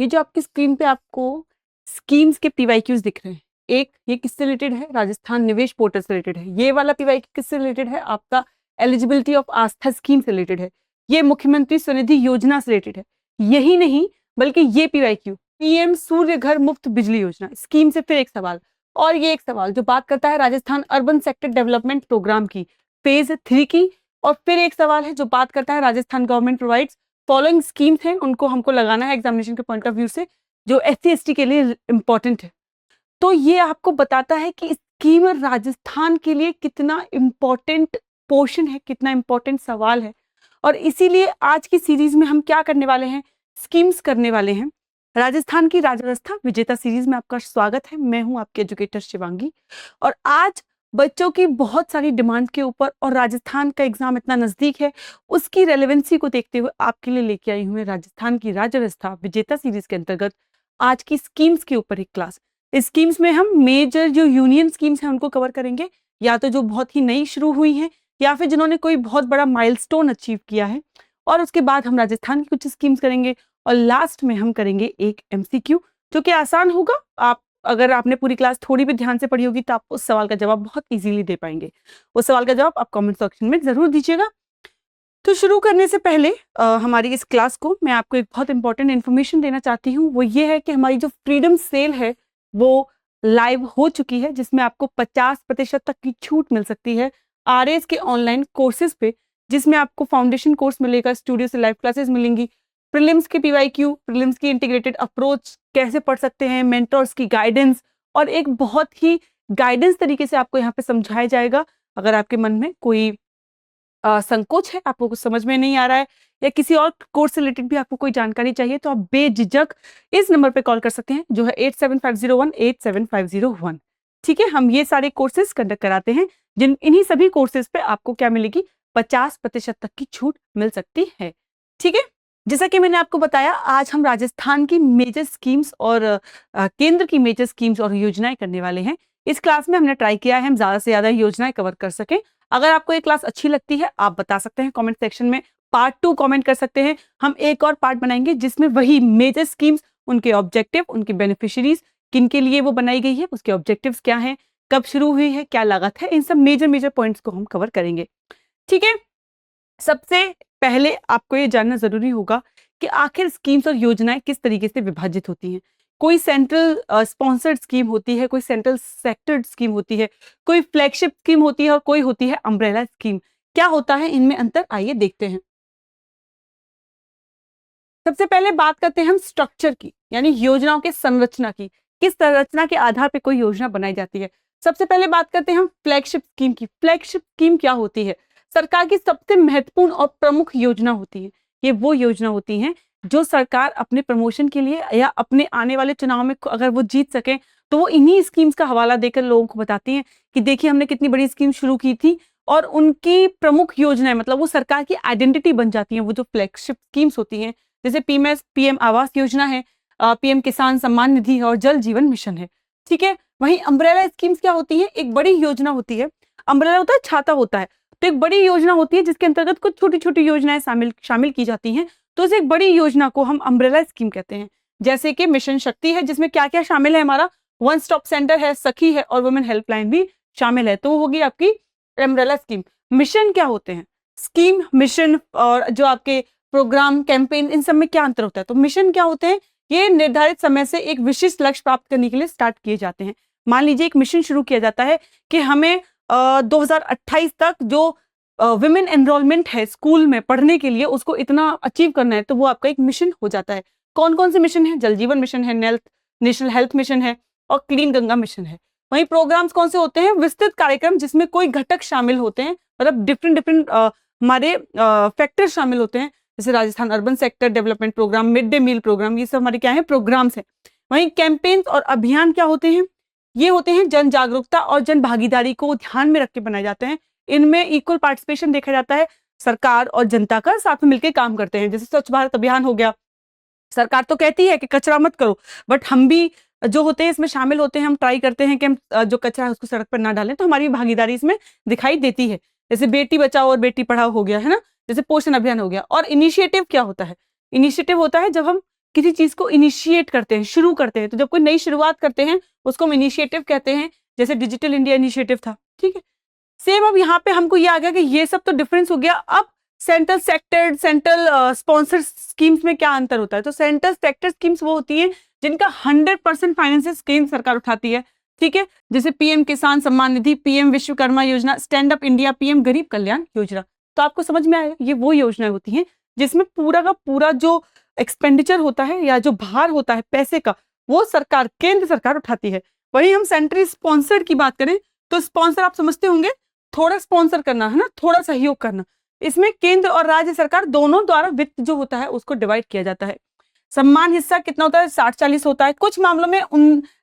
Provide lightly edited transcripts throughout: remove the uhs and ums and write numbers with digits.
ये जो आपकी स्क्रीन पे आपको स्कीम्स के पीवाईक्यूज दिख रहे हैं, एक ये किससे रिलेटेड है? राजस्थान निवेश पोर्टल से रिलेटेड है। ये वाला पीवाईक्यू किससे रिलेटेड है? आपका एलिजिबिलिटी ऑफ आस्था स्कीम से रिलेटेड है। ये मुख्यमंत्री स्वनिधि योजना से रिलेटेड है। यही नहीं बल्कि ये पीवाईक्यू पीएम सूर्य घर मुफ्त बिजली योजना स्कीम से फिर एक सवाल, और ये एक सवाल जो बात करता है Rajasthan urban sector development programme की फेज 3 की, और फिर एक सवाल है जो बात करता है Rajasthan government provides following schemes हैं, उनको हमको लगाना है एग्जामिनेशन के पॉइंट ऑफ व्यू से, जो SC/ST के लिए इंपॉर्टेंट है। तो ये आपको बताता है कि स्कीम राजस्थान के लिए कितना इंपॉर्टेंट पोर्शन है, कितना इंपॉर्टेंट सवाल है। और इसीलिए आज की सीरीज में हम क्या करने वाले हैं? स्कीम्स करने वाले हैं। राजस्थान की राजव्यवस्था विजेता सीरीज में आपका स्वागत है। मैं हूं आपकी एजुकेटर शिवांगी, और आज बच्चों की बहुत सारी डिमांड के ऊपर, और राजस्थान का एग्जाम इतना नजदीक है, उसकी रेलेवेंसी को देखते हुए आपके लिए लेके आई हूँ राजस्थान की राजव्यवस्था विजेता सीरीज के अंतर्गत आज की स्कीम्स के ऊपर एक क्लास। इस स्कीम्स में हम मेजर जो यूनियन स्कीम्स हैं उनको कवर करेंगे, या तो जो बहुत ही नई शुरू हुई हैं, या फिर जिन्होंने कोई बहुत बड़ा माइलस्टोन अचीव किया है, और उसके बाद हम राजस्थान की कुछ स्कीम्स करेंगे, और लास्ट में हम करेंगे एक MCQ जो कि आसान होगा। आप अगर आपने पूरी क्लास थोड़ी भी ध्यान से पढ़ी होगी तो आप उस सवाल का जवाब बहुत इजीली दे पाएंगे। उस सवाल का जवाब आप कमेंट सेक्शन में जरूर दीजिएगा। तो शुरू करने से पहले हमारी इस क्लास को मैं आपको एक बहुत इंपॉर्टेंट इन्फॉर्मेशन देना चाहती हूँ। वो ये है कि हमारी जो फ्रीडम सेल है वो लाइव हो चुकी है, जिसमें आपको 50% तक की छूट मिल सकती है RAs के ऑनलाइन कोर्सेज पे, जिसमें आपको फाउंडेशन कोर्स मिलेगा, स्टूडियो से लाइव क्लासेस मिलेंगी, प्रीलिम्स के PYQ, प्रीलिम्स की इंटीग्रेटेड अप्रोच कैसे पढ़ सकते हैं, मेंटर्स की गाइडेंस, और एक बहुत ही गाइडेंस तरीके से आपको यहाँ पे समझाया जाएगा। अगर आपके मन में कोई संकोच है, आपको कुछ समझ में नहीं आ रहा है, या किसी और कोर्स से रिलेटेड भी आपको कोई जानकारी चाहिए, तो आप बेझिझक इस नंबर पे कॉल कर सकते हैं जो है 8750187501। ठीक है, हम ये सारे कोर्सेज कंडक्ट कराते हैं, इन्हीं सभी कोर्सेज पे आपको क्या मिलेगी? 50% तक की छूट मिल सकती है। ठीक है, जैसा कि मैंने आपको बताया, आज हम राजस्थान की मेजर स्कीम्स और केंद्र की मेजर स्कीम्स और योजनाएं करने वाले हैं। इस क्लास में हमने ट्राई किया है हम ज्यादा से ज्यादा योजनाएं कवर कर सकें। अगर आपको ये क्लास अच्छी लगती है आप बता सकते हैं कमेंट सेक्शन में, पार्ट 2 कमेंट कर सकते हैं। हम एक और पार्ट बनाएंगे जिसमें वही मेजर स्कीम्स, उनके ऑब्जेक्टिव, उनकी बेनिफिशियरीज, किन के लिए वो बनाई गई है, उसके ऑब्जेक्टिव्स क्या हैं, कब शुरू हुई है, क्या लागत है, इन सब मेजर पॉइंट्स को हम कवर करेंगे। ठीक है, सबसे पहले आपको ये जानना जरूरी होगा कि आखिर स्कीम्स और योजनाएं किस तरीके से विभाजित होती हैं। कोई सेंट्रल स्पॉन्सर्ड स्कीम होती है, कोई सेंट्रल सेक्टर्ड स्कीम होती है, कोई फ्लैगशिप स्कीम होती है, और कोई होती है अम्ब्रेला स्कीम। क्या होता है इनमें अंतर, आइए देखते हैं। सबसे पहले बात करते हैं हम स्ट्रक्चर की, यानी योजनाओं के संरचना की, किस संरचना के आधार पर कोई योजना बनाई जाती है। सबसे पहले बात करते हैं हम फ्लैगशिप स्कीम की। फ्लैगशिप स्कीम क्या होती है? सरकार की सबसे महत्वपूर्ण और प्रमुख योजना होती है। ये वो योजना होती हैं जो सरकार अपने प्रमोशन के लिए या अपने आने वाले चुनाव में अगर वो जीत सके तो वो इन्हीं स्कीम्स का हवाला देकर लोगों को बताती हैं कि देखिए हमने कितनी बड़ी स्कीम शुरू की थी, और उनकी प्रमुख योजनाएं, मतलब वो सरकार की आइडेंटिटी बन जाती हैं, वो जो फ्लैगशिप स्कीम्स होती हैं। जैसे PM आवास योजना है, PM किसान सम्मान निधि है, और जल जीवन मिशन है। ठीक है, वहीं अम्ब्रेला स्कीम्स क्या होती है? एक बड़ी योजना होती है। अम्ब्रेला होता है, छाता होता है, तो एक बड़ी योजना होती है जिसके अंतर्गत कुछ छोटी छोटी योजनाएं शामिल की जाती हैं, तो इस एक बड़ी योजना को हम अम्ब्रेला स्कीम कहते हैं। जैसे कि मिशन शक्ति है, जिसमें क्या क्या शामिल है? हमारा वन स्टॉप सेंटर है, सखी है, और वुमेन हेल्पलाइन भी शामिल है, तो वो होगी आपकी अम्ब्रेला स्कीम। मिशन क्या होते हैं? स्कीम, मिशन और जो आपके प्रोग्राम, कैंपेन, इन सब में क्या अंतर होता है? तो मिशन क्या होते हैं? ये निर्धारित समय से एक विशिष्ट लक्ष्य प्राप्त करने के लिए स्टार्ट किए जाते हैं। मान लीजिए एक मिशन शुरू किया जाता है कि हमें 2028 तक जो विमेन एनरोलमेंट है स्कूल में पढ़ने के लिए, उसको इतना अचीव करना है, तो वो आपका एक मिशन हो जाता है। कौन कौन से मिशन है? जल जीवन मिशन है, नेशनल हेल्थ मिशन है, और क्लीन गंगा मिशन है। वहीं प्रोग्राम्स कौन से होते हैं? विस्तृत कार्यक्रम जिसमें कोई घटक शामिल होते हैं, मतलब डिफरेंट हमारे फैक्टर शामिल होते हैं, जैसे Rajasthan urban sector development programme, mid day meal programme, ये सब हमारे क्या है? प्रोग्राम्स हैं। वहीं कैंपेन्स और अभियान क्या होते हैं? ये होते हैं जन जागरूकता और जन भागीदारी को ध्यान में रख के बनाए जाते हैं। इनमें इक्वल पार्टिसिपेशन देखा जाता है, सरकार और जनता का साथ में मिलकर काम करते हैं। जैसे स्वच्छ भारत अभियान हो गया, सरकार तो कहती है कि कचरा मत करो, बट हम भी जो होते हैं इसमें शामिल होते हैं, हम ट्राई करते हैं कि हम जो कचरा है उसको सड़क पर ना डालें, तो हमारी भागीदारी इसमें दिखाई देती है। जैसे बेटी बचाओ और बेटी पढ़ाओ हो गया है ना, जैसे पोषण अभियान हो गया। और इनिशिएटिव क्या होता है? इनिशिएटिव होता है जब हम किसी चीज को इनिशिएट करते हैं, शुरू करते हैं, तो जब कोई नई शुरुआत करते हैं उसको हम इनिशिएटिव कहते हैं, जैसे डिजिटल इंडिया इनिशिएटिव था, ठीक है। सेम अब यहाँ पे हमको ये आ गया कि ये सब तो डिफरेंस हो गया। अब central sector, central sponsor schemes में क्या अंतर होता है? तो सेंट्रल सेक्टर स्कीम्स वो होती है जिनका 100% फाइनेंस केंद्र सरकार उठाती है, ठीक है, जैसे पीएम किसान सम्मान निधि, पीएम विश्वकर्मा योजना, स्टैंड अप इंडिया, पीएम गरीब कल्याण योजना। तो आपको समझ में आएगा, ये वो योजनाएं होती हैं जिसमें पूरा का पूरा जो एक्सपेंडिचर होता है या जो भार होता है पैसे का, वो सरकार, केंद्र सरकार उठाती है। वहीं हम सेंट्रल स्पॉन्सर्ड की बात करें तो स्पॉन्सर आप समझते होंगे, थोड़ा स्पॉन्सर करना है ना, थोड़ा सहयोग करना। इसमें केंद्र और राज्य सरकार दोनों द्वारा वित्त जो होता है उसको डिवाइड किया जाता है। सम्मान हिस्सा कितना होता है? 60-40 होता है। कुछ मामलों में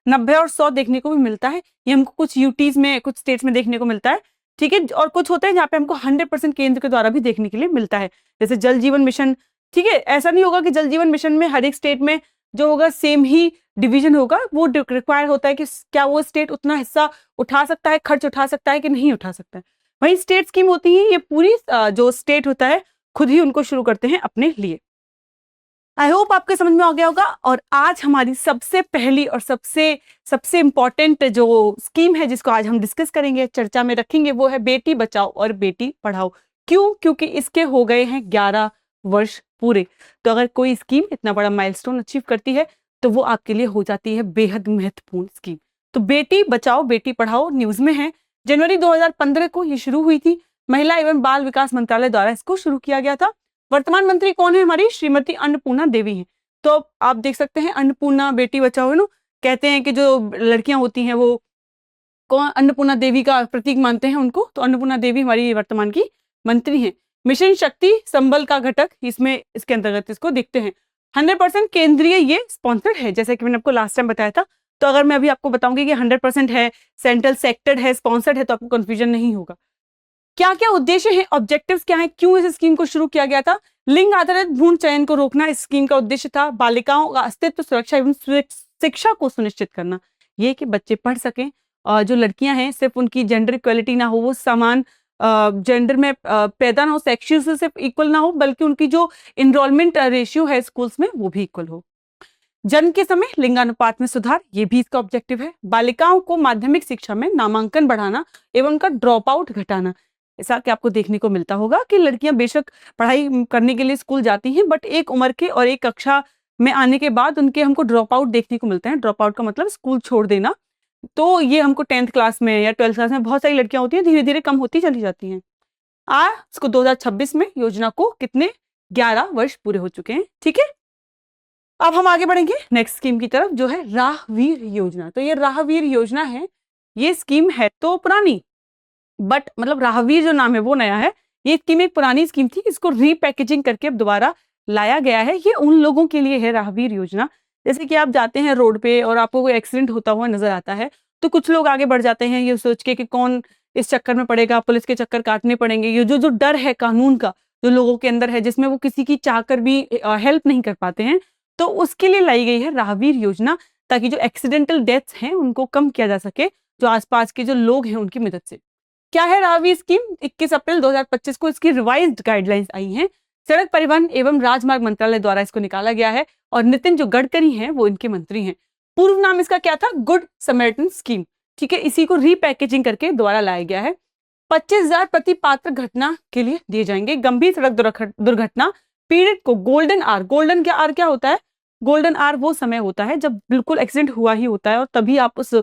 90 और 100 देखने को भी मिलता है। ये हमको कुछ यूटीज में, कुछ स्टेट्स में देखने को मिलता है, ठीक है। और कुछ होते हैं जहाँ पे हमको 100% केंद्र के द्वारा भी देखने के लिए मिलता है, जैसे जल जीवन मिशन, ठीक है। ऐसा नहीं होगा कि जल जीवन मिशन में हर एक स्टेट में जो होगा सेम ही डिवीजन होगा, वो रिक्वायर होता है कि क्या वो स्टेट उतना हिस्सा उठा सकता है, खर्च उठा सकता है कि नहीं उठा सकता है। वही स्टेट स्कीम होती है, ये पूरी जो स्टेट होता है खुद ही उनको शुरू करते हैं अपने लिए। आई होप आपके समझ में आ गया होगा। और आज हमारी सबसे पहली और सबसे इंपॉर्टेंट जो स्कीम है जिसको आज हम डिस्कस करेंगे, चर्चा में रखेंगे, वो है बेटी बचाओ और बेटी पढ़ाओ। क्यों? क्योंकि इसके हो गए हैं 11 वर्ष पूरे। तो अगर कोई स्कीम इतना बड़ा माइलस्टोन अचीव करती है तो वो आपके लिए हो जाती है बेहद महत्वपूर्ण स्कीम। तो बेटी बचाओ बेटी पढ़ाओ न्यूज में है। जनवरी 2015 को ये शुरू हुई थी। महिला एवं बाल विकास मंत्रालय द्वारा इसको शुरू किया गया था। वर्तमान मंत्री कौन है? हमारी श्रीमती अन्नपूर्णा देवी हैं। तो आप देख सकते हैं अन्नपूर्णा बेटी बचाओ है ना, कहते हैं कि जो लड़कियां होती हैं वो कौन, अन्नपूर्णा देवी का प्रतीक मानते हैं उनको। तो अन्नपूर्णा देवी हमारी वर्तमान की मंत्री हैं। मिशन शक्ति संबल का घटक इसमें, इसके अंतर्गत इसको देखते हैं। 100% केंद्रीय ये स्पॉन्सर्ड है, जैसे कि मैंने आपको लास्ट टाइम बताया था। तो अगर मैं अभी आपको बताऊंगी कि 100% है, सेंट्रल सेक्टर है, स्पॉन्सर्ड है, तो आपको कंफ्यूजन नहीं होगा। क्या क्या उद्देश्य है, ऑब्जेक्टिव्स क्या है, क्यों इस स्कीम को शुरू किया गया था? लिंग आधारित भ्रूण चयन को रोकना इस स्कीम का उद्देश्य था। बालिकाओं का अस्तित्व, सुरक्षा एवं शिक्षा को सुनिश्चित करना, ये कि बच्चे पढ़ सकें और जो लड़कियां हैं सिर्फ उनकी जेंडर इक्वलिटी ना हो, वो समान जेंडर में पैदा ना हो, सेक्शुअल से सिर्फ इक्वल ना हो, बल्कि उनकी जो इनरोलमेंट रेशियो है स्कूल्स में वो भी इक्वल हो। जन्म के समय लिंगानुपात में सुधार, ये भी इसका ऑब्जेक्टिव है। बालिकाओं को माध्यमिक शिक्षा में नामांकन बढ़ाना एवं उनका ड्रॉप आउट घटाना। ऐसा कि आपको देखने को मिलता होगा कि लड़कियां बेशक पढ़ाई करने के लिए स्कूल जाती हैं, बट एक उम्र के और एक कक्षा में आने के बाद उनके हमको ड्रॉप आउट देखने को मिलते हैं। ड्रॉप आउट का मतलब स्कूल छोड़ देना। तो ये हमको 10th क्लास में या 12th क्लास में बहुत सारी लड़कियां होती हैं, धीरे धीरे कम होती चली जाती हैं। इसको 2026 में योजना को कितने 11 वर्ष पूरे हो चुके हैं, ठीक है। अब हम आगे बढ़ेंगे नेक्स्ट स्कीम की तरफ, जो है राहवीर योजना। तो ये राहवीर योजना है, ये स्कीम है तो पुरानी, बट मतलब राहवीर जो नाम है वो नया है। ये स्कीम एक पुरानी स्कीम थी, इसको रीपैकेजिंग करके अब दोबारा लाया गया है। ये उन लोगों के लिए है राहवीर योजना, जैसे कि आप जाते हैं रोड पे और आपको कोई एक्सीडेंट होता हुआ नजर आता है, तो कुछ लोग आगे बढ़ जाते हैं ये सोच के कि कौन इस चक्कर में पड़ेगा, पुलिस के चक्कर काटने पड़ेंगे। ये जो डर है कानून का जो लोगों के अंदर है, जिसमें वो किसी की चाहकर भी हेल्प नहीं कर पाते हैं, तो उसके लिए लाई गई है राहवीर योजना, ताकि जो एक्सीडेंटल डेथ्स हैं उनको कम किया जा सके, जो आसपास के जो लोग हैं उनकी मदद से। क्या है राहवीर स्कीम? 21 अप्रैल 2025 को इसकी रिवाइज्ड गाइडलाइंस आई हैं। सड़क परिवहन एवं राजमार्ग मंत्रालय द्वारा इसको निकाला गया है और नितिन जो गडकरी हैं वो इनके मंत्री हैं। पूर्व नाम इसका क्या था? गुड समैरिटन स्कीम, ठीक है। इसी को रीपैकेजिंग करके दोबारा लाया गया है। 25,000 प्रति पात्र घटना के लिए दिए जाएंगे। गंभीर सड़क दुर्घटना पीड़ित को गोल्डन आर, गोल्डन क्या आर क्या होता है? गोल्डन आर वो समय होता है जब बिल्कुल एक्सीडेंट हुआ ही होता है और तभी आप उस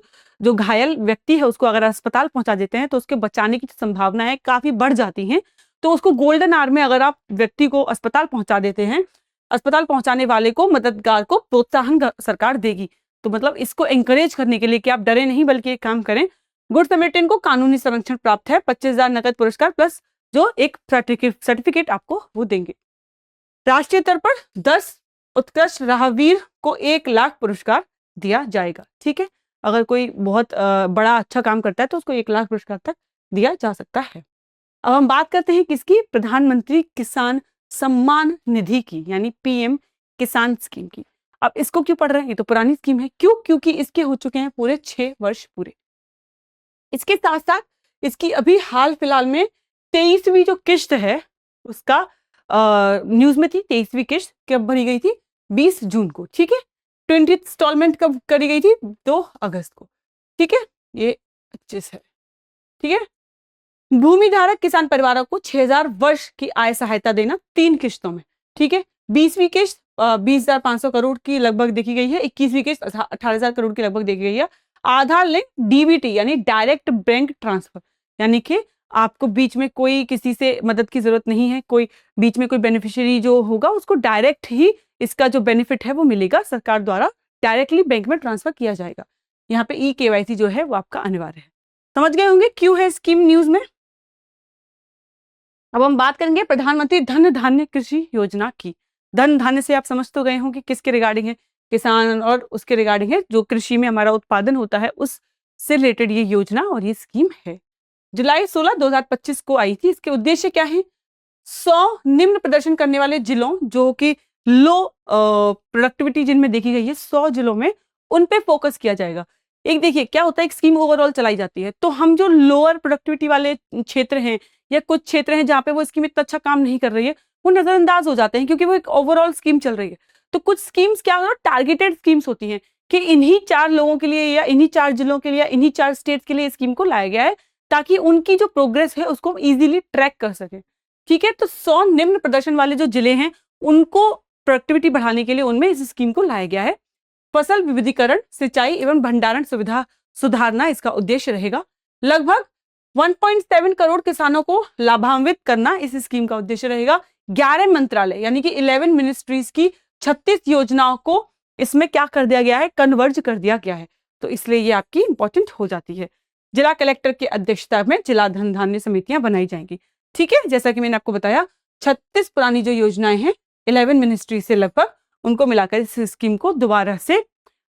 जो घायल व्यक्ति है उसको अगर अस्पताल पहुंचा देते हैं तो उसके बचाने की संभावना है काफी बढ़ जाती है। तो उसको गोल्डन आवर में अगर आप व्यक्ति को अस्पताल पहुंचा देते हैं, अस्पताल पहुंचाने वाले को, मददगार को प्रोत्साहन सरकार देगी। तो मतलब इसको एंकरेज करने के लिए कि आप डरे नहीं बल्कि एक काम करें। गुड समैरिटन को कानूनी संरक्षण प्राप्त है। 25,000 नकद पुरस्कार प्लस जो एक सर्टिफिकेट आपको वो देंगे। राष्ट्रीय स्तर पर 10 उत्कृष्ट राहवीर को 1 लाख पुरस्कार दिया जाएगा, ठीक है। अगर कोई बहुत बड़ा अच्छा काम करता है तो उसको 1 लाख पुरस्कार तक दिया जा सकता है। अब हम बात करते हैं किसकी? प्रधानमंत्री किसान सम्मान निधि की, यानी पीएम किसान स्कीम की। अब इसको क्यों पढ़ रहे हैं? ये तो पुरानी स्कीम है। क्यों? क्योंकि इसके हो चुके हैं पूरे 6 वर्ष पूरे। इसके साथ साथ इसकी अभी हाल फिलहाल में 23वीं जो किश्त है उसका न्यूज में थी। 23वीं किश्त कब भरी गई थी? 20 जून को, ठीक है। 20 इंस्टॉलमेंट कब करी गई थी? 2 अगस्त को, ठीक है। ये 25 है, ठीक है। भूमि धारक किसान परिवारों को 6,000 वर्ष की आय सहायता देना 3 किश्तों में, ठीक है। 20वीं किश्त 20,500 करोड़ की लगभग देखी गई है। 21वीं किश्त 18,000 करोड़ की लगभग देखी गई है। आधार लिंक डीबीटी यानी डायरेक्ट बैंक ट्रांसफर, यानी कि आपको बीच में कोई किसी से मदद की जरूरत नहीं है, कोई बीच में कोई बेनिफिशियरी जो होगा उसको डायरेक्ट ही इसका जो बेनिफिट है वो मिलेगा, सरकार द्वारा डायरेक्टली बैंक में ट्रांसफर किया जाएगा। यहाँ पे ई-केवाईसी जो है वो आपका अनिवार्य है। समझ गए होंगे क्यों है स्कीम न्यूज में। अब हम बात करेंगे प्रधानमंत्री धन धान्य कृषि योजना की। धन धान्य से आप समझ तो गए होंगे किसके रिगार्डिंग है, किसान और उसके रिगार्डिंग है, जो कृषि में हमारा उत्पादन होता है उससे रिलेटेड ये योजना और ये स्कीम है। जुलाई 16 2025 को आई थी। इसके उद्देश्य क्या है? 100 निम्न प्रदर्शन करने वाले जिलों जो कि लो प्रोडक्टिविटी जिनमें देखी गई है, 100 जिलों में उन पे फोकस किया जाएगा। एक देखिए क्या होता है, एक स्कीम ओवरऑल चलाई जाती है तो हम जो लोअर प्रोडक्टिविटी वाले क्षेत्र हैं या कुछ क्षेत्र हैं जहाँ पे वो स्कीम इतना अच्छा काम नहीं कर रही है, वो नजरअंदाज हो जाते हैं क्योंकि वो एक ओवरऑल स्कीम चल रही है। तो कुछ स्कीम्स क्या होता है, टारगेटेड स्कीम्स होती हैं कि इन्हीं 4 लोगों के लिए या इन्हीं 4 जिलों के लिए या इन्हीं 4 स्टेट्स के लिए स्कीम को लाया गया है ताकि उनकी जो प्रोग्रेस है उसको इजीली ट्रैक कर सके, ठीक है। तो 100 निम्न प्रदर्शन वाले जो जिले हैं उनको प्रोडक्टिविटी बढ़ाने के लिए उनमें इस स्कीम को लाया गया है। फसल विविधीकरण, सिंचाई एवं भंडारण सुविधा सुधारना इसका उद्देश्य रहेगा। लगभग 1.7 करोड़ किसानों को लाभान्वित करना इस स्कीम का उद्देश्य रहेगा। 11 मंत्रालय यानी कि 11 मिनिस्ट्रीज की 36 योजनाओं को इसमें क्या कर दिया गया है, कन्वर्ज कर दिया गया है। तो इसलिए ये आपकी इंपॉर्टेंट हो जाती है। जिला कलेक्टर की अध्यक्षता में जिला धन धान्य समितियां बनाई जाएंगी, ठीक है। जैसा कि मैंने आपको बताया 36 पुरानी जो योजनाएं हैं 11 मिनिस्ट्री से लगभग उनको मिलाकर इस स्कीम को दोबारा से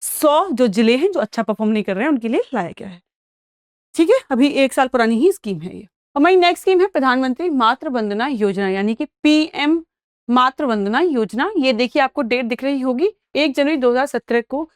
100 जो जिले हैं जो अच्छा परफॉर्म नहीं कर रहे हैं उनके लिए लाया गया है, ठीक है। अभी 1 साल पुरानी ही स्कीम है ये। हमारी नेक्स्ट स्कीम है प्रधानमंत्री मातृ वंदना योजना यानी कि पीएम मातृ वंदना योजना। ये देखिए आपको डेट दिख रही होगी 1 जनवरी 2017 को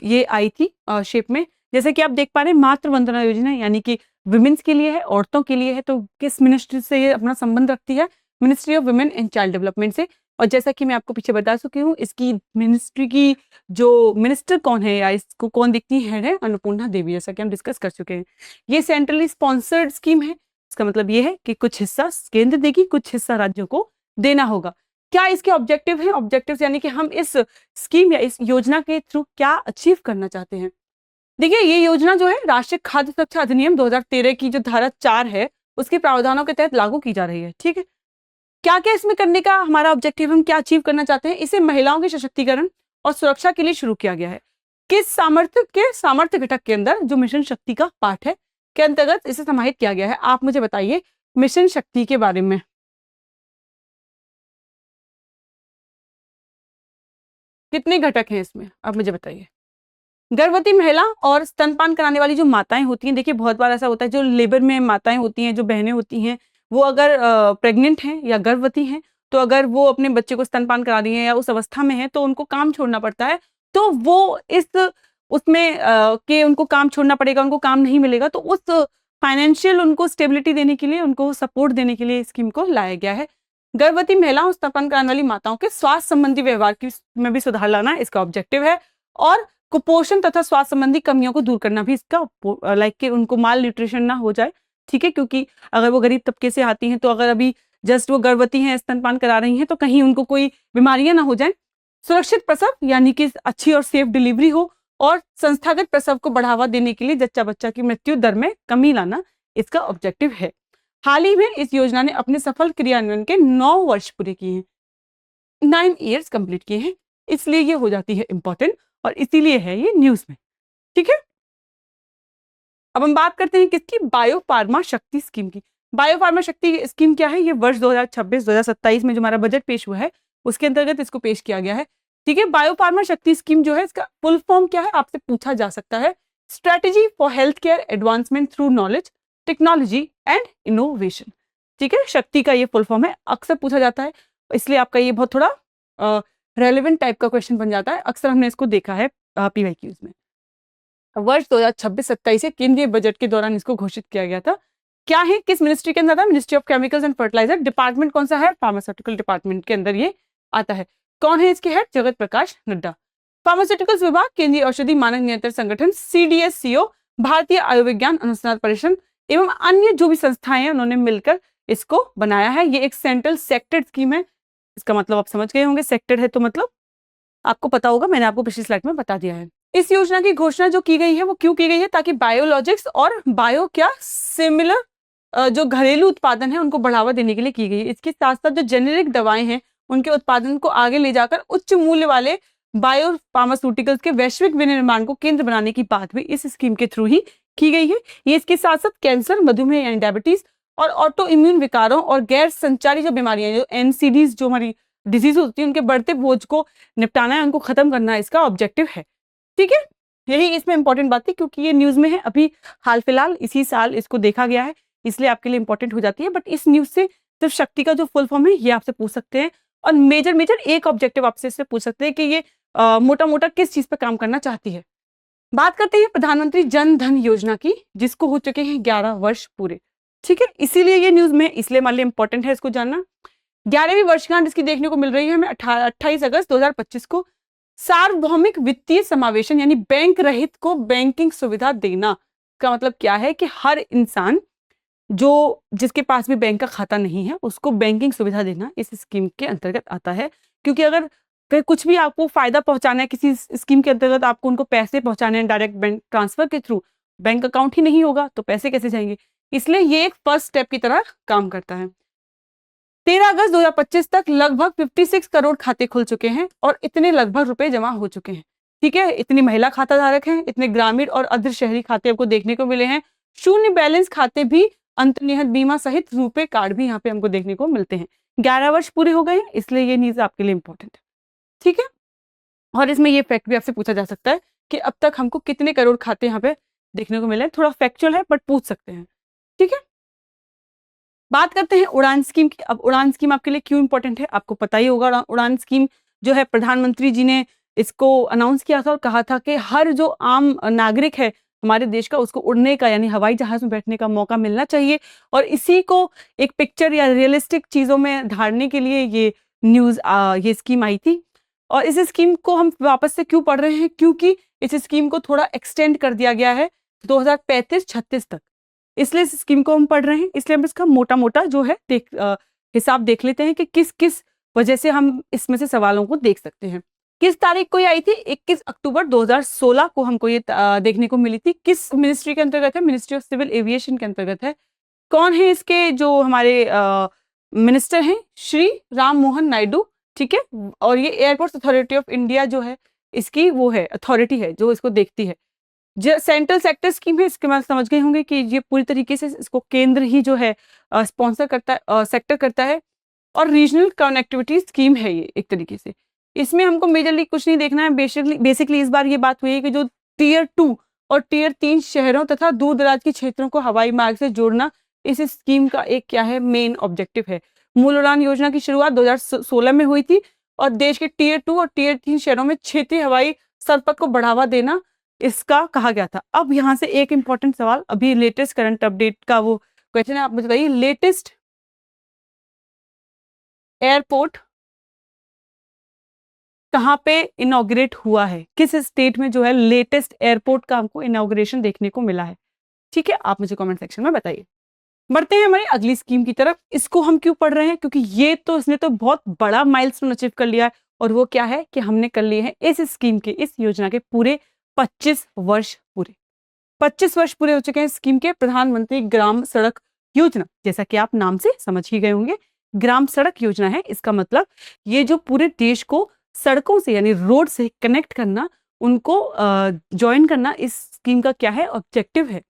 ये आई थी शेप में। जैसे कि आप देख पा रहे हैं मातृ वंदना योजना यानी कि विमेन्स के लिए है, औरतों के लिए है। तो किस मिनिस्ट्री से ये अपना संबंध रखती है? Ministry of women and child development से। और जैसा कि मैं आपको पीछे बता चुकी हूँ इसकी मिनिस्ट्री की जो मिनिस्टर कौन है या इसको कौन देखती है अन्नपूर्णा देवी, जैसा कि हम डिस्कस कर चुके हैं। ये सेंट्रली स्पॉन्सर्ड स्कीम है। इसका मतलब ये है कि कुछ हिस्सा केंद्र देगी, कुछ हिस्सा राज्यों को देना होगा। क्या इसके ऑब्जेक्टिव है? ऑब्जेक्टिव यानी कि हम इस स्कीम या इस योजना के थ्रू क्या अचीव करना चाहते हैं। देखिए ये योजना जो है राष्ट्रीय खाद्य सुरक्षा अधिनियम 2013 की जो धारा 4 है उसके प्रावधानों के तहत लागू की जा रही है, ठीक है। क्या क्या इसमें करने का हमारा ऑब्जेक्टिव, हम क्या अचीव करना चाहते हैं? इसे महिलाओं के सशक्तिकरण और सुरक्षा के लिए शुरू किया गया है। किस सामर्थ्य घटक के अंदर जो मिशन शक्ति का पार्ट है के अंतर्गत इसे समाहित किया गया है? आप मुझे बताइए मिशन शक्ति के बारे में। कितने घटक हैं इसमें, आप मुझे बताइए। गर्भवती महिला और स्तनपान कराने वाली जो माताएं होती हैं, देखिए बहुत बार ऐसा होता है जो लेबर में माताएं होती हैं, जो बहनें होती हैं, वो अगर प्रेग्नेंट हैं या गर्भवती हैं तो अगर वो अपने बच्चे को स्तनपान करा रही हैं या उस अवस्था में है तो उनको काम छोड़ना पड़ता है। तो वो इस उसमें के उनको काम छोड़ना पड़ेगा, उनको काम नहीं मिलेगा। तो उस फाइनेंशियल उनको स्टेबिलिटी देने के लिए, उनको सपोर्ट देने के लिए स्कीम को लाया गया है। गर्भवती महिलाओं स्तनपान कराने वाली माताओं के स्वास्थ्य संबंधी व्यवहार की में भी सुधार लाना इसका ऑब्जेक्टिव है। और कुपोषण तथा स्वास्थ्य संबंधी कमियों को दूर करना भी इसका लाइक कि उनको माल न्यूट्रिशन ना हो जाए, ठीक है। क्योंकि अगर वो गरीब तबके से आती हैं तो अगर अभी जस्ट वो गर्भवती हैं, स्तनपान करा रही हैं तो कहीं उनको कोई बीमारियां ना हो जाए। सुरक्षित प्रसव यानी कि अच्छी और सेफ डिलीवरी हो और संस्थागत प्रसव को बढ़ावा देने के लिए जच्चा बच्चा की मृत्यु दर में कमी लाना इसका ऑब्जेक्टिव है। हाल ही में इस योजना ने अपने सफल क्रियान्वयन के 9 वर्ष पूरे किए हैं, 9 ईयर्स कंप्लीट किए हैं, इसलिए ये हो जाती है इंपॉर्टेंट और इसीलिए है ये न्यूज में, ठीक है। अब हम बात करते हैं किसकी? बायो फार्मा शक्ति स्कीम की। बायो फार्मा शक्ति स्कीम क्या है? ये वर्ष 2026-2027 में जो हमारा बजट पेश हुआ है उसके अंतर्गत इसको पेश किया गया है, ठीक है। बायो फार्मा शक्ति स्कीम जो है इसका फुल फॉर्म क्या है आपसे पूछा जा सकता है। Strategy for health care advancement through knowledge technology and innovation, ठीक है। शक्ति का ये फुल फॉर्म है, अक्सर पूछा जाता है, इसलिए आपका ये बहुत थोड़ा रेलेवेंट टाइप का क्वेश्चन बन जाता है। अक्सर हमने इसको देखा है पीवाईक्यूज में। वर्ष 2026-27 से केंद्रीय बजट के दौरान इसको घोषित किया गया था। क्या है, किस मिनिस्ट्री के अंदर था? Ministry of chemicals and fertiliser. Department कौन सा है? फार्मास्यूटिकल डिपार्टमेंट के अंदर ये आता है। कौन है इसके हेड? जगत प्रकाश नड्डा। फार्मास्यूटिकल्स विभाग, केंद्रीय औषधि मानक नियंत्रण संगठन CDSCO, भारतीय आयुर्विज्ञान अनुसंधान परिषद एवं अन्य जो भी संस्थाएं हैं उन्होंने मिलकर इसको बनाया है। ये एक सेंट्रल सेक्टेड स्कीम है। इसका मतलब आप समझ गए होंगे, सेक्टेड है तो मतलब आपको पता होगा, मैंने आपको पिछली स्लाइड में बता दिया है। इस योजना की घोषणा जो की गई है वो क्यों की गई है? ताकि बायोलॉजिक्स और बायो क्या सिमिलर जो घरेलू उत्पादन है उनको बढ़ावा देने के लिए की गई है। इसके साथ साथ जो जेनेरिक दवाएं हैं उनके उत्पादन को आगे ले जाकर उच्च मूल्य वाले बायो फार्मास्यूटिकल्स के वैश्विक विनिर्माण को केंद्र बनाने की बात भी इस स्कीम के थ्रू ही की गई है। ये इसके साथ साथ कैंसर, मधुमेह यानी डायबिटीज और ऑटो इम्यून विकारों और गैर संचारी जो बीमारियां, जो NCDs, जो हमारी डिजीज होती है, उनके बढ़ते बोझ को निपटाना है, उनको खत्म करना इसका ऑब्जेक्टिव है। ठीक है, यही इसमें इंपॉर्टेंट बात थी, क्योंकि ये न्यूज में है, अभी हाल फिलहाल इसी साल इसको देखा गया है, इसलिए आपके लिए इंपॉर्टेंट हो जाती है। बट इस न्यूज से सिर्फ शक्ति का जो फुल फॉर्म है ये आपसे पूछ सकते हैं, और मेजर एक ऑब्जेक्टिव आपसे इससे पूछ सकते हैं कि ये मोटा मोटा किस चीज पर काम करना चाहती है। बात करते हैं प्रधानमंत्री जन धन योजना की, जिसको हो चुके हैं 11 वर्ष पूरे। ठीक है, इसीलिए ये न्यूज में इसलिए मान लिया इंपॉर्टेंट है इसको जानना। 11वीं वर्षगांठ इसकी देखने को मिल रही है हमें 28 अगस्त 2025 को। सार्वभौमिक वित्तीय समावेशन यानी बैंक रहित को बैंकिंग सुविधा देना का मतलब क्या है? कि हर इंसान जो जिसके पास भी बैंक का खाता नहीं है उसको बैंकिंग सुविधा देना इस स्कीम के अंतर्गत आता है। क्योंकि अगर कुछ भी आपको फायदा पहुंचाना है किसी स्कीम के अंतर्गत, आपको उनको पैसे पहुंचाने हैं डायरेक्ट बैंक ट्रांसफर के थ्रू, बैंक अकाउंट ही नहीं होगा तो पैसे कैसे जाएंगे? इसलिए ये एक फर्स्ट स्टेप की तरह काम करता है। 13 अगस्त 2025 तक लगभग 56 करोड़ खाते खुल चुके हैं और इतने लगभग रुपए जमा हो चुके हैं। ठीक है, इतनी महिला खाता धारक हैं, इतने ग्रामीण और अर्ध शहरी खाते आपको देखने को मिले हैं। शून्य बैलेंस खाते भी, अंतर्निहित बीमा सहित रुपए कार्ड भी यहाँ पे हमको देखने को मिलते हैं। 11 वर्ष पूरे हो गए हैं, इसलिए ये न्यूज आपके लिए इंपॉर्टेंट है। ठीक है, और इसमें ये फैक्ट भी आपसे पूछा जा सकता है कि अब तक हमको कितने करोड़ खाते यहाँ पे देखने को मिले हैं। थोड़ा फैक्चुअल है बट पूछ सकते हैं। ठीक है, बात करते हैं उड़ान स्कीम की। अब उड़ान स्कीम आपके लिए क्यों इंपॉर्टेंट है आपको पता ही होगा। उड़ान स्कीम जो है प्रधानमंत्री जी ने इसको अनाउंस किया था और कहा था कि हर जो आम नागरिक है हमारे देश का, उसको उड़ने का यानी हवाई जहाज में बैठने का मौका मिलना चाहिए। और इसी को एक पिक्चर या रियलिस्टिक चीजों में ढालने के लिए ये न्यूज ये स्कीम आई थी। और इस स्कीम को हम वापस से क्यों पढ़ रहे हैं? क्योंकि इस स्कीम को थोड़ा एक्सटेंड कर दिया गया है 2035-36 तक, इसलिए इस स्कीम को हम पढ़ रहे हैं। इसलिए हम इसका मोटा मोटा जो है हिसाब देख लेते हैं कि किस किस वजह से हम इसमें से सवालों को देख सकते हैं। किस तारीख को ये आई थी? 21 अक्टूबर 2016 को हमको ये देखने को मिली थी। किस मिनिस्ट्री के अंतर्गत है? मिनिस्ट्री ऑफ सिविल एविएशन के अंतर्गत है। कौन है इसके जो हमारे मिनिस्टर हैं? श्री राम मोहन नायडू। ठीक है, और ये एयरपोर्ट्स अथॉरिटी ऑफ इंडिया जो है इसकी वो है अथॉरिटी है जो इसको देखती है। जो सेंट्रल सेक्टर स्कीम है, इसके बाद समझ गए होंगे कि ये पूरी तरीके से इसको केंद्र ही जो है स्पॉन्सर करता है, सेक्टर करता है। और रीजनल कनेक्टिविटी स्कीम है ये एक तरीके से। इसमें हमको मेजरली कुछ नहीं देखना है। बेसिकली इस बार ये बात हुई है कि जो टियर 2 और टियर 3 शहरों तथा दूर दराज के क्षेत्रों को हवाई मार्ग से जोड़ना इस स्कीम का एक क्या है मेन ऑब्जेक्टिव है। मूल उड़ान योजना की शुरुआत 2016 में हुई थी और देश के टियर 2 और टियर 3 शहरों में क्षेत्रीय हवाई संपर्क को बढ़ावा देना इसका कहा गया था। अब यहाँ से एक इंपॉर्टेंट सवाल, अभी लेटेस्ट करंट अपडेट का वो क्वेश्चन है, आप मुझे बताइए लेटेस्ट एयरपोर्ट कहाँ पे इनॉग्रेट हुआ है? किस स्टेट में जो है लेटेस्ट एयरपोर्ट का हमको इनॉग्रेशन देखने को मिला है? ठीक है, आप मुझे कमेंट सेक्शन में बताइए। बढ़ते हैं हमारी अगली स्कीम की तरफ। इसको हम क्यों पढ़ रहे हैं? क्योंकि ये तो इसने तो बहुत बड़ा माइलस्टोन अचीव कर लिया है, और वो क्या है कि हमने कर लिए हैं इस स्कीम के, इस योजना के पूरे 25 वर्ष पूरे। 25 वर्ष पूरे हो चुके हैं स्कीम के। प्रधानमंत्री ग्राम सड़क योजना, जैसा कि आप नाम से समझ ही गए होंगे, ग्राम सड़क योजना है। इसका मतलब ये जो पूरे देश को सड़कों से यानी रोड से कनेक्ट करना, उनको ज्वाइन करना, इस स्कीम का क्या है ऑब्जेक्टिव है।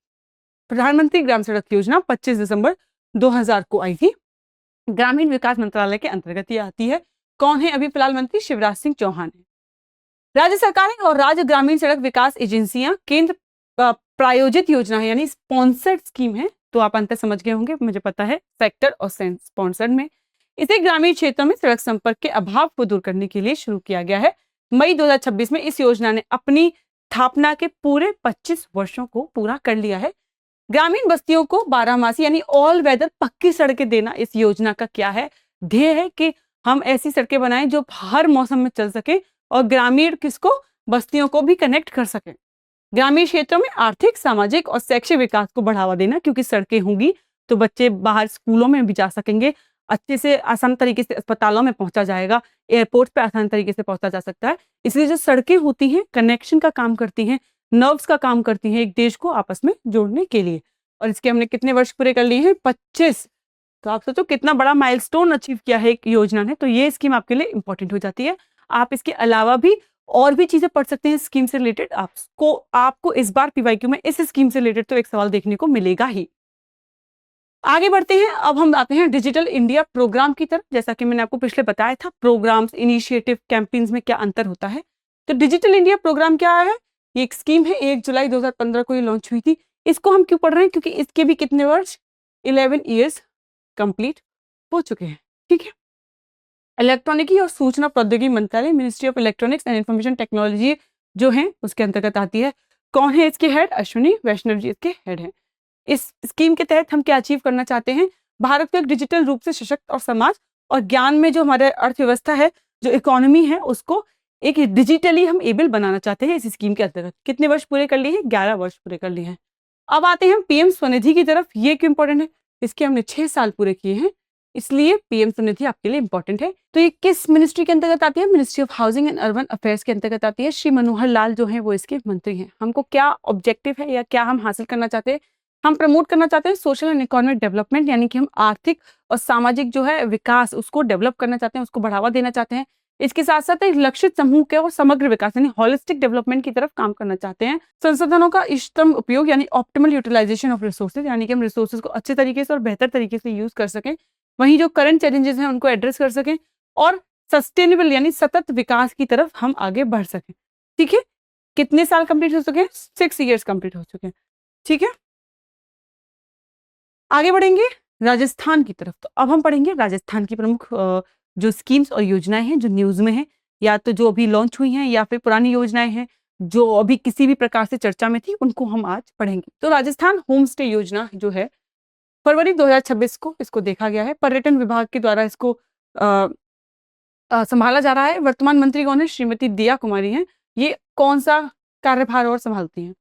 प्रधानमंत्री ग्राम सड़क योजना 25 दिसंबर 2000 को आई थी। ग्रामीण विकास मंत्रालय के अंतर्गत ये आती है। कौन है अभी फिलहाल मंत्री? शिवराज सिंह चौहान है। राज्य सरकारें और राज्य ग्रामीण सड़क विकास एजेंसियां केंद्र प्रायोजित योजना है यानी स्पॉन्सर्ड स्कीम है। तो आप अंतर समझ गए होंगे, मुझे पता है, सेक्टर और स्पॉन्सर्ड में। इसे ग्रामीण क्षेत्रों में सड़क संपर्क के अभाव को दूर करने के लिए शुरू किया गया है। मई 2026 में इस योजना ने अपनी स्थापना के पूरे 25 वर्षों को पूरा कर लिया है। ग्रामीण बस्तियों को बारहमासी यानी ऑल वेदर पक्की सड़कें देना इस योजना का क्या है ध्येय है कि हम ऐसी सड़कें बनाएं जो हर मौसम में चल सके और ग्रामीण किसको, बस्तियों को भी कनेक्ट कर सके। ग्रामीण क्षेत्रों में आर्थिक, सामाजिक और शैक्षिक विकास को बढ़ावा देना, क्योंकि सड़कें होंगी तो बच्चे बाहर स्कूलों में भी जा सकेंगे, अच्छे से आसान तरीके से अस्पतालों में पहुंचा जाएगा, एयरपोर्ट पे आसान तरीके से पहुंचा जा सकता है। इसलिए जो सड़कें होती हैं कनेक्शन का काम करती हैं, नर्व्स का काम करती हैं एक देश को आपस में जोड़ने के लिए। और इसके हमने कितने वर्ष पूरे कर लिए हैं, 25। तो आप सोचो कितना बड़ा माइलस्टोन अचीव किया है एक योजना ने, तो ये स्कीम आपके लिए इंपॉर्टेंट हो जाती है। आप इसके अलावा भी और भी चीजें पढ़ सकते हैं स्कीम से रिलेटेड। आपको इस बार पीवाईक्यू में इस स्कीम से रिलेटेड तो एक सवाल देखने को मिलेगा ही। आगे बढ़ते हैं, अब हम आते हैं डिजिटल इंडिया प्रोग्राम की तरफ। जैसा कि मैंने आपको पिछले बताया था, प्रोग्राम्स, इनिशिएटिव, कैंपेन्स में क्या अंतर होता है। तो डिजिटल इंडिया प्रोग्राम क्या है, ये एक स्कीम है, 1 जुलाई 2015 को ये लॉन्च हुई थी। इसको हम क्यों पढ़ रहे हैं, क्योंकि इसके भी कितने वर्ष, 11 ईयर्स कंप्लीट हो चुके हैं। ठीक है, इलेक्ट्रॉनिकी और सूचना प्रौद्योगिकी मंत्रालय, ministry of electronics and information technology जो है उसके अंतर्गत आती है। कौन है इसके हेड, अश्विनी वैष्णव जी इसके हेड हैं। इस स्कीम के तहत हम क्या अचीव करना चाहते हैं, भारत को एक डिजिटल रूप से सशक्त और समाज और ज्ञान में जो हमारे अर्थव्यवस्था है, जो इकोनॉमी है, उसको एक डिजिटली हम एबल बनाना चाहते हैं इस स्कीम के अंतर्गत। कितने वर्ष पूरे कर लिए हैं, 11 वर्ष पूरे कर लिए हैं। अब आते हैं हम पीएम स्वनिधि की तरफ। ये क्यों इंपॉर्टेंट है, इसके हमने 6 साल पूरे किए हैं, इसलिए पीएम स्वनिधि आपके लिए इंपॉर्टेंट है। तो ये किस मिनिस्ट्री के अंतर्गत आती है, ministry of housing and urban affairs के अंतर्गत आती है। श्री मनोहर लाल जो है वो इसके मंत्री हैं। हमको क्या ऑब्जेक्टिव है या क्या हम हासिल करना चाहते हैं, हम प्रमोट करना चाहते हैं सोशल एंड इकोनॉमिक डेवलपमेंट, यानी कि हम आर्थिक और सामाजिक जो है विकास उसको डेवलप करना चाहते हैं, उसको बढ़ावा देना चाहते हैं। इसके साथ साथ एक लक्षित समूह के और समग्र विकास यानी होलिस्टिक डेवलपमेंट की तरफ काम करना चाहते हैं। संसाधनों का इष्टतम उपयोग यानी ऑप्टिमल यूटिलाइजेशन ऑफ रिसोर्सेज, यानी कि हम रिसोर्सेज को अच्छे तरीके से और बेहतर तरीके से यूज कर सकें, वहीं जो करंट चैलेंजेस हैं उनको एड्रेस कर सकें और सस्टेनेबल यानी सतत विकास की तरफ हम आगे बढ़ सकें। ठीक है, कितने साल कंप्लीट हो चुके हैं, 6 ईयर्स कंप्लीट हो चुके हैं। ठीक है, आगे बढ़ेंगे राजस्थान की तरफ। तो अब हम पढ़ेंगे राजस्थान की प्रमुख जो स्कीम्स और योजनाएं हैं जो न्यूज में हैं, या तो जो अभी लॉन्च हुई हैं या फिर पुरानी योजनाएं हैं जो अभी किसी भी प्रकार से चर्चा में थी, उनको हम आज पढ़ेंगे। तो राजस्थान होम स्टे योजना जो है फरवरी 2026 को इसको देखा गया है। पर्यटन विभाग के द्वारा इसको संभाला जा रहा है। वर्तमान मंत्री कौन है, श्रीमती दिया कुमारी हैं। ये कौन सा कार्यभार और संभालती हैं,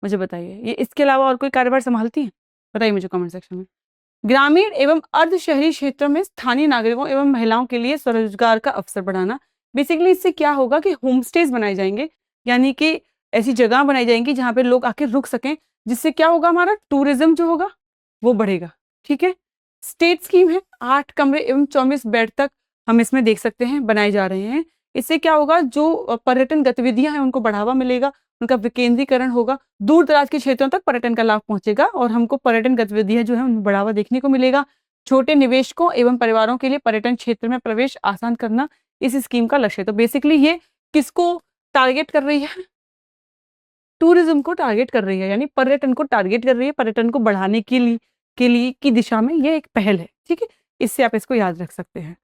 मुझे बताइए। ये इसके अलावा और कोई कार्यभार संभालती हैं, बताइए मुझे कमेंट सेक्शन में। ग्रामीण एवं अर्ध शहरी क्षेत्रों में स्थानीय नागरिकों एवं महिलाओं के लिए स्वरोजगार का अवसर बढ़ाना। बेसिकली इससे क्या होगा कि होम स्टेज बनाए जाएंगे, यानी कि ऐसी जगह बनाई जाएंगी जहां पे लोग आके रुक सकें, जिससे क्या होगा, हमारा टूरिज्म जो होगा वो बढ़ेगा। ठीक है, स्टेट स्कीम है, 8 कमरे एवं 24 बेड तक हम इसमें देख सकते हैं बनाए जा रहे हैं। इससे क्या होगा, जो पर्यटन गतिविधियां हैं उनको बढ़ावा मिलेगा, उनका विकेंद्रीकरण होगा, दूर दराज के क्षेत्रों तक पर्यटन का लाभ पहुंचेगा और हमको पर्यटन गतिविधियां जो है उनमें बढ़ावा देखने को मिलेगा। छोटे निवेशकों एवं परिवारों के लिए पर्यटन क्षेत्र में प्रवेश आसान करना इस स्कीम का लक्ष्य है। तो बेसिकली ये किसको टारगेट कर रही है, टूरिज्म को टारगेट कर रही है, यानी पर्यटन को टारगेट कर रही है। पर्यटन को बढ़ाने के लिए की दिशा में ये एक पहल है। ठीक है, इससे आप इसको याद रख सकते हैं।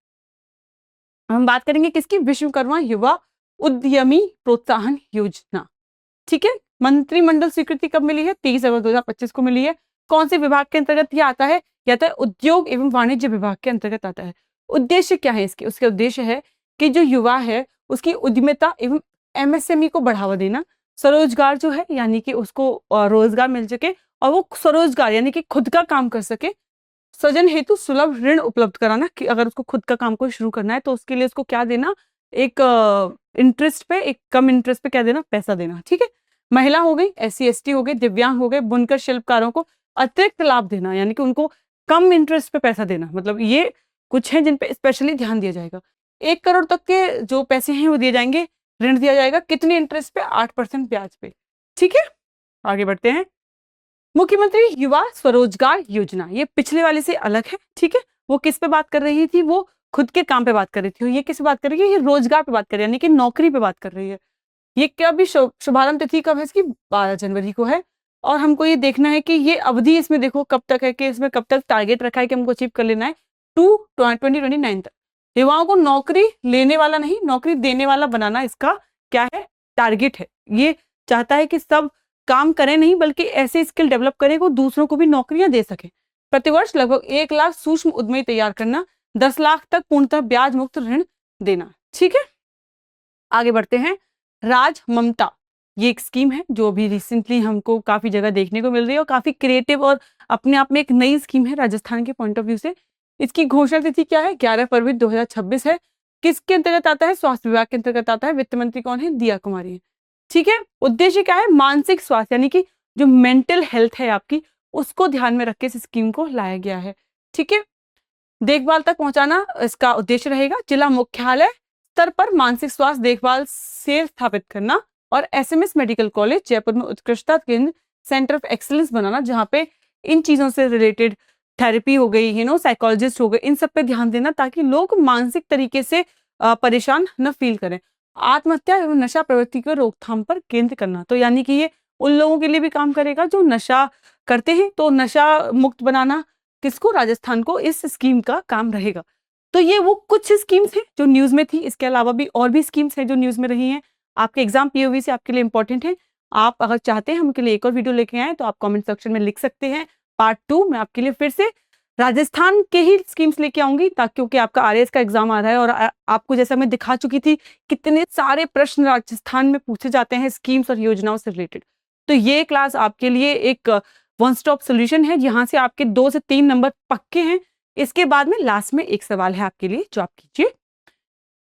हम बात करेंगे किसकी, विश्वकर्मा युवा उद्यमी प्रोत्साहन योजना। ठीक है, मंत्रिमंडल स्वीकृति कब मिली है, 30 अगस्त 2025 को मिली है। कौन से विभाग के अंतर्गत ये आता है, या तो उद्योग एवं वाणिज्य विभाग के अंतर्गत आता है। उद्देश्य क्या है इसके, उसके उद्देश्य है कि जो युवा है उसकी उद्यमिता एवं एमएसएमई को बढ़ावा देना, स्वरोजगार जो है यानी कि उसको रोजगार मिल सके और वो स्वरोजगार यानी कि खुद का काम कर सके। सृजन हेतु सुलभ ऋण उपलब्ध कराना, कि अगर उसको खुद का काम को शुरू करना है तो उसके लिए उसको क्या देना, एक इंटरेस्ट पे, एक कम इंटरेस्ट पे क्या देना, पैसा देना। ठीक है, महिला हो गई, SC ST हो गए, दिव्यांग हो गए, बुनकर शिल्पकारों को अतिरिक्त लाभ देना, यानी कि उनको कम इंटरेस्ट पे पैसा देना। मतलब ये कुछ है जिन पे स्पेशली ध्यान दिया जाएगा। 1 करोड़ तक के जो पैसे हैं वो दिए जाएंगे, ऋण दिया जाएगा। कितने इंटरेस्ट पे, 8% ब्याज पे। ठीक है, आगे बढ़ते हैं। मुख्यमंत्री युवा स्वरोजगार योजना, ये पिछले वाले से अलग है। ठीक है, वो किस पे बात कर रही थी, वो खुद के काम पे बात कर रही थी, और ये किस पे बात कर रही है, ये रोजगार पे बात कर रही है, यानी कि नौकरी पे बात कर रही है। ये क्या भी शुभारंभ तिथि कब है इसकी, 12 जनवरी को है। और हमको ये देखना है कि ये अवधि इसमें देखो कब तक है, कि इसमें कब तक टारगेट रखा है कि हमको अचीव कर लेना है, 2029 तक। युवाओं को नौकरी लेने वाला नहीं, नौकरी देने वाला बनाना इसका क्या है, टारगेट है। ये चाहता है कि सब काम करें नहीं, बल्कि ऐसे स्किल डेवलप करें वो दूसरों को भी नौकरियां दे सके। प्रतिवर्ष लगभग 1 लाख सूक्ष्म उद्यमी तैयार करना, 10 लाख तक पूर्णतः ब्याज मुक्त ऋण देना। ठीक है, आगे बढ़ते हैं। राज ममता, ये एक स्कीम है जो अभी रिसेंटली हमको काफी जगह देखने को मिल रही है और काफी क्रिएटिव और अपने आप में एक नई स्कीम है राजस्थान के पॉइंट ऑफ व्यू से। इसकी घोषणा तिथि क्या है? 11 फरवरी 2026 है। किसके अंतर्गत आता है? स्वास्थ्य विभाग के अंतर्गत आता है। वित्त मंत्री कौन है? दिया कुमारी है। ठीक है, उद्देश्य क्या है? मानसिक स्वास्थ्य यानी कि जो मेंटल हेल्थ है आपकी, उसको ध्यान में रख के इस स्कीम को लाया गया है। ठीक है, देखभाल तक पहुंचाना इसका उद्देश्य रहेगा। जिला मुख्यालय स्तर पर मानसिक स्वास्थ्य देखभाल सेल स्थापित करना और एसएमएस मेडिकल कॉलेज जयपुर में उत्कृष्टता केंद्र सेंटर ऑफ एक्सीलेंस बनाना, जहां पे इन चीजों से रिलेटेड थेरेपी हो गई, साइकोलॉजिस्ट हो गए, इन सब पे ध्यान देना ताकि लोग मानसिक तरीके से परेशान न फील करें। आत्महत्या एवं नशा प्रवृत्ति की रोकथाम पर केंद्र करना, तो यानी कि ये उन लोगों के लिए भी काम करेगा जो नशा करते हैं, तो नशा मुक्त बनाना किसको? राजस्थान को इस स्कीम का काम रहेगा। तो ये वो कुछ स्कीम्स हैं जो न्यूज में थी। इसके अलावा भी और भी स्कीम्स हैं जो न्यूज में रही हैं। आपके एग्जाम पीओवी से आपके लिए इंपॉर्टेंट है। आप अगर चाहते हैं हम के लिए एक और वीडियो लेके आए तो आप कमेंट सेक्शन में लिख सकते हैं। पार्ट 2 मैं आपके लिए फिर से राजस्थान के ही स्कीम्स लेके आऊंगी, ताकि क्योंकि आपका आरएएस का एग्जाम आ रहा है और आपको जैसा मैं दिखा चुकी थी कितने सारे प्रश्न राजस्थान में पूछे जाते हैं स्कीम्स और योजनाओं से रिलेटेड। तो ये क्लास आपके लिए एक वन स्टॉप सोल्यूशन है, जहां से आपके 2 से 3 नंबर पक्के हैं। इसके बाद में लास्ट में एक सवाल है आपके लिए जो आप कीजिए,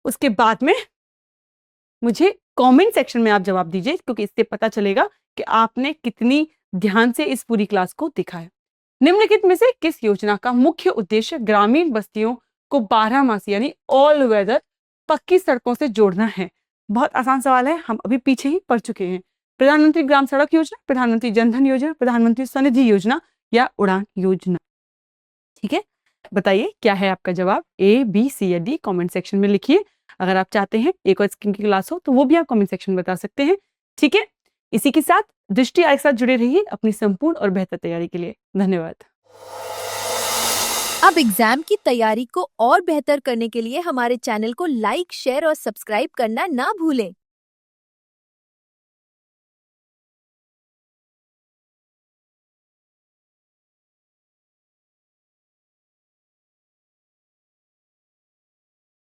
उसके बाद में मुझे कमेंट सेक्शन में आप जवाब दीजिए, क्योंकि इससे पता चलेगा कि आपने कितनी ध्यान से इस पूरी क्लास को देखा है। निम्नलिखित में से किस योजना का मुख्य उद्देश्य ग्रामीण बस्तियों को 12 मासी यानी ऑल वेदर पक्की सड़कों से जोड़ना है? बहुत आसान सवाल है, हम अभी पीछे ही पढ़ चुके हैं। प्रधानमंत्री ग्राम सड़क योजना, प्रधानमंत्री जनधन योजना, प्रधानमंत्री स्वनिधि योजना या उड़ान योजना? ठीक है, बताइए क्या है आपका जवाब? ए, बी, सी या डी कमेंट सेक्शन में लिखिए। अगर आप चाहते हैं एक और स्कीम की क्लास हो तो वो भी आप कमेंट सेक्शन में बता सकते हैं। ठीक है, इसी के साथ दृष्टि आय के साथ जुड़े रहिए अपनी संपूर्ण और बेहतर तैयारी के लिए। धन्यवाद। अब एग्जाम की तैयारी को और बेहतर करने के लिए हमारे चैनल को लाइक, शेयर और सब्सक्राइब करना ना भूलें।